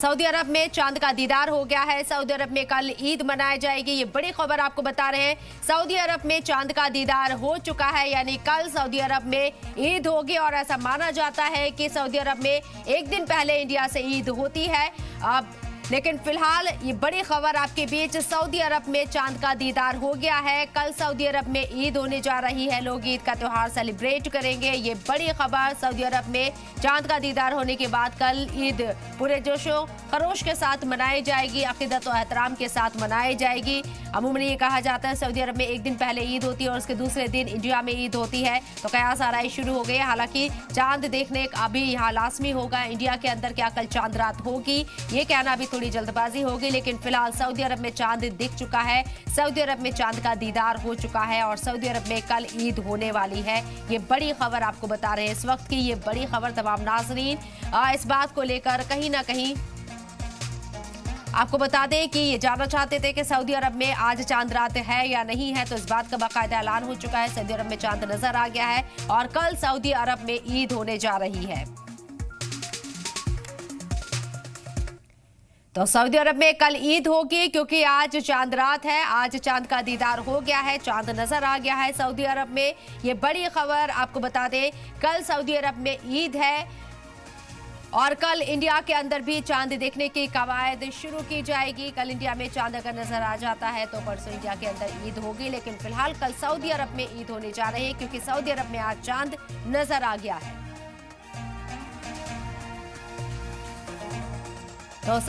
Saudi अरब में चांद का दीदार हो गया है। सऊदी अरब में कल ईद मनाई जाएगी। ये बड़ी खबर आपको बता रहे हैं। सऊदी अरब में चांद का दीदार हो चुका है, यानी कल सऊदी अरब में ईद होगी और ऐसा माना जाता है कि सऊदी अरब में एक दिन पहले इंडिया से ईद होती है। अब लेकिन फिलहाल ये बड़ी खबर आपके बीच, सऊदी अरब में चांद का दीदार हो गया है। कल सऊदी अरब में ईद होने जा रही है। लोग ईद का त्योहार सेलिब्रेट करेंगे। ये बड़ी खबर, सऊदी अरब में चांद का दीदार होने के बाद कल ईद पूरे जोशो खरोश के साथ मनाई जाएगी, अकीदत और एहतराम के साथ मनाई जाएगी। अमूमन ये कहा जाता है सऊदी अरब में एक दिन पहले ईद होती है और उसके दूसरे दिन इंडिया में ईद होती है, तो कयास आराई शुरू हो गई है। हालांकि चांद देखने अभी यहाँ लाजमी होगा। इंडिया के अंदर क्या कल चांद रात होगी, ये कहना अभी थोड़ी जल्दबाजी होगी, लेकिन फिलहाल सऊदी अरब में चांद दिख चुका है। सऊदी अरब में चांद का दीदार हो चुका है और सऊदी अरब में कल ईद होने वाली है। ये बड़ी खबर आपको बता रहे हैं इस वक्त की। ये बड़ी खबर तमाम नाज़रीन इस बात को लेकर कहीं ना कहीं आपको बता दें कि ये जानना चाहते थे कि सऊदी अरब में आज चांद रात है या नहीं है, तो इस बात का बाकायदा ऐलान हो चुका है। सऊदी अरब में चांद नजर आ गया है और कल सऊदी अरब में ईद होने जा रही है। तो सऊदी अरब में कल ईद होगी क्योंकि आज चांद रात है। आज चांद का दीदार हो गया है, चांद नजर आ गया है सऊदी अरब में। ये बड़ी खबर आपको बता दें, कल सऊदी अरब में ईद है और कल इंडिया के अंदर भी चांद देखने की कवायद शुरू की जाएगी। कल इंडिया में चांद अगर नजर आ जाता है तो परसों इंडिया के अंदर ईद होगी, लेकिन फिलहाल कल सऊदी अरब में ईद होने जा रही है क्योंकि सऊदी अरब में आज चांद नजर आ गया है। तो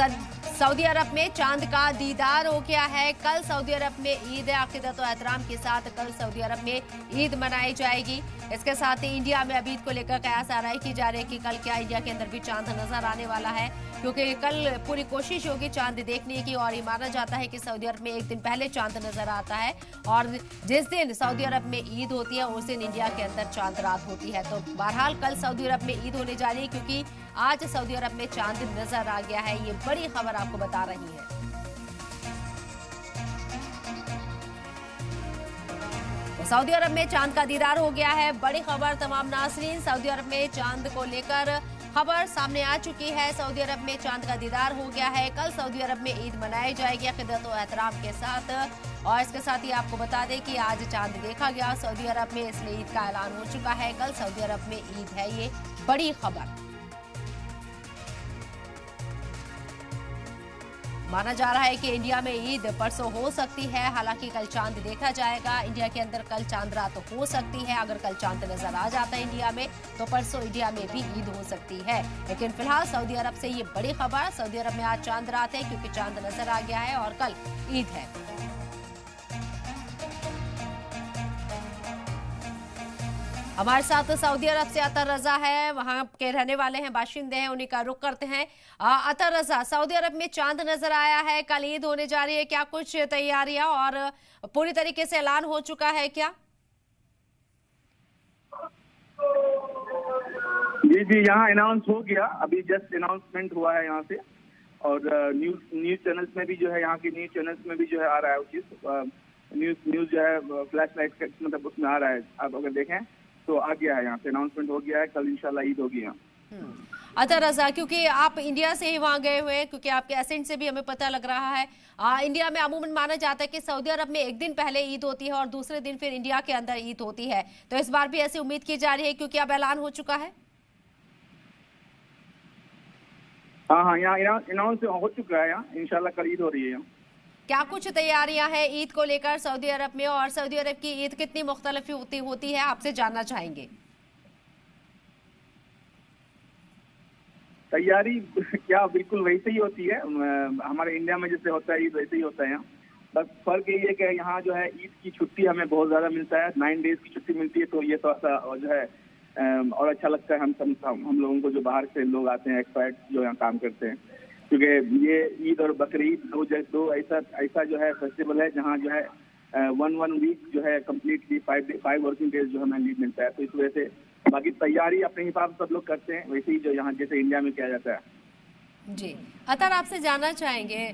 सऊदी अरब में चांद का दीदार हो गया है। कल सऊदी अरब में ईद है, अकीदत और एहतराम के साथ कल सऊदी अरब में ईद मनाई जाएगी। इसके साथ ही इंडिया में अभी ईद को लेकर कयास आराई की जा रही है कि कल क्या इंडिया के अंदर भी चांद नजर आने वाला है, क्योंकि कल पूरी कोशिश होगी चांद देखने की और ये माना जाता है कि सऊदी अरब में एक दिन पहले चांद नजर आता है और जिस दिन सऊदी अरब में ईद होती है उस दिन इंडिया के अंदर चांद रात होती है। तो बहरहाल कल सऊदी अरब में ईद होने जा रही है क्योंकि आज सऊदी अरब में चांद नजर आ गया है। ये बड़ी खबर आपको बता रही है। तो सऊदी अरब में चांद का दीदार हो गया है। बड़ी खबर तमाम नाज़रीन, सऊदी अरब में चांद को लेकर खबर सामने आ चुकी है। सऊदी अरब में चांद का दीदार हो गया है। कल सऊदी अरब में ईद मनाई जाएगी अक़ीदत और एहतराम के साथ और इसके साथ ही आपको बता दें कि आज चांद देखा गया सऊदी अरब में, इसलिए ईद का ऐलान हो चुका है। कल सऊदी अरब में ईद है। ये बड़ी खबर माना जा रहा है कि इंडिया में ईद परसों हो सकती है। हालांकि कल चांद देखा जाएगा। इंडिया के अंदर कल चांद रात हो सकती है। अगर कल चांद नजर आ जाता है इंडिया में तो परसों इंडिया में भी ईद हो सकती है। लेकिन फिलहाल सऊदी अरब से ये बड़ी खबर, सऊदी अरब में आज चांद रात है क्योंकि चांद नजर आ गया है और कल ईद है। हमारे साथ सऊदी अरब से अतर रजा है, वहां के रहने वाले हैं, बाशिंदे हैं, उन्हीं का रुख करते हैं। अतर रजा, सऊदी अरब में चांद नजर आया है, कल ईद होने जा रही है, क्या कुछ तैयारियां और पूरी तरीके से ऐलान हो चुका है क्या? जी जी, यहाँ अनाउंस हो गया, अभी जस्ट अनाउंसमेंट हुआ है यहाँ से और न्यूज चैनल्स में भी जो है, यहाँ की न्यूज चैनल्स में भी जो है आ रहा है उचित न्यूज जो है फ्लैश लाइट मतलब उसमें आ रहा है। आप अगर देखें तो आ गया है, यहाँ से अनाउंसमेंट हो गया है। कल इंशाल्लाह ईद होगी यहाँ। अतर रजा, क्योंकि आप इंडिया से ही वहां गए हुए हैं, क्योंकि आपके एसेंट से भी हमें पता लग रहा है इंडिया में अमूमन माना जाता है कि सऊदी अरब में एक दिन पहले ईद होती है और दूसरे दिन फिर इंडिया के अंदर ईद होती है, तो इस बार भी ऐसी उम्मीद की जा रही है क्योंकि अब ऐलान हो चुका है। हाँ, यहाँ अनाउंस हो चुका है। यहाँ इंशाल्लाह कल ईद हो रही है। यहाँ क्या कुछ तैयारियां हैं ईद को लेकर सऊदी अरब में, और सऊदी अरब की ईद कितनी मुख्तलिफ होती है, आपसे जानना चाहेंगे। तैयारी क्या बिल्कुल वैसे ही होती है, हमारे इंडिया में जैसे होता है ईद वैसे ही होता है यहाँ। बस फर्क ये है कि यहाँ जो है ईद की छुट्टी हमें बहुत ज्यादा मिलता है, 9 डेज की छुट्टी मिलती है, तो ये थोड़ा सा जो है और अच्छा लगता है हम लोगों को, जो बाहर से लोग आते हैं, एक्सपर्ट जो यहाँ काम करते हैं, क्योंकि ये ईद और बकरीद दो ऐसा जो है फेस्टिवल है जहाँ जो है वन वीक जो है कम्प्लीटली 5 वर्किंग डेज जो हमें लीव मिलता है। तो इस वजह से बाकी तैयारी अपने हिसाब से सब लोग करते हैं, वैसे ही जो यहाँ जैसे इंडिया में किया जाता है। जी अतर, आपसे जानना चाहेंगे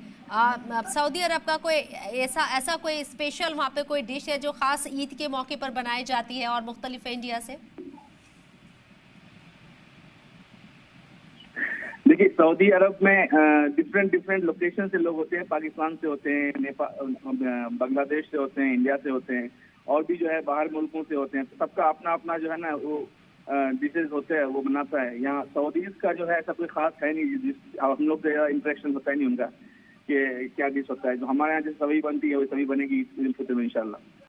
सऊदी अरब का कोई ऐसा कोई स्पेशल वहाँ पे कोई डिश है जो खास ईद के मौके पर बनाई जाती है और मुख्तलिफ है इंडिया से? देखिए, सऊदी अरब में डिफरेंट लोकेशन से लोग होते हैं। पाकिस्तान से होते हैं, नेपाल, बांग्लादेश से होते हैं, इंडिया से होते हैं, और भी जो है बाहर मुल्कों से होते हैं। तो सबका अपना अपना जो है ना वो डिशेज होते हैं, वो बनाता है। यहाँ सऊदीज का जो है ऐसा कोई खास है नहीं, जिस हम लोग का इंटरेक्शन होता है नहीं उनका कि क्या डिश होता है। जो हमारे यहाँ जैसे सभी बनती है वही सभी बनेगी ईद उल फितर में इंशाल्लाह।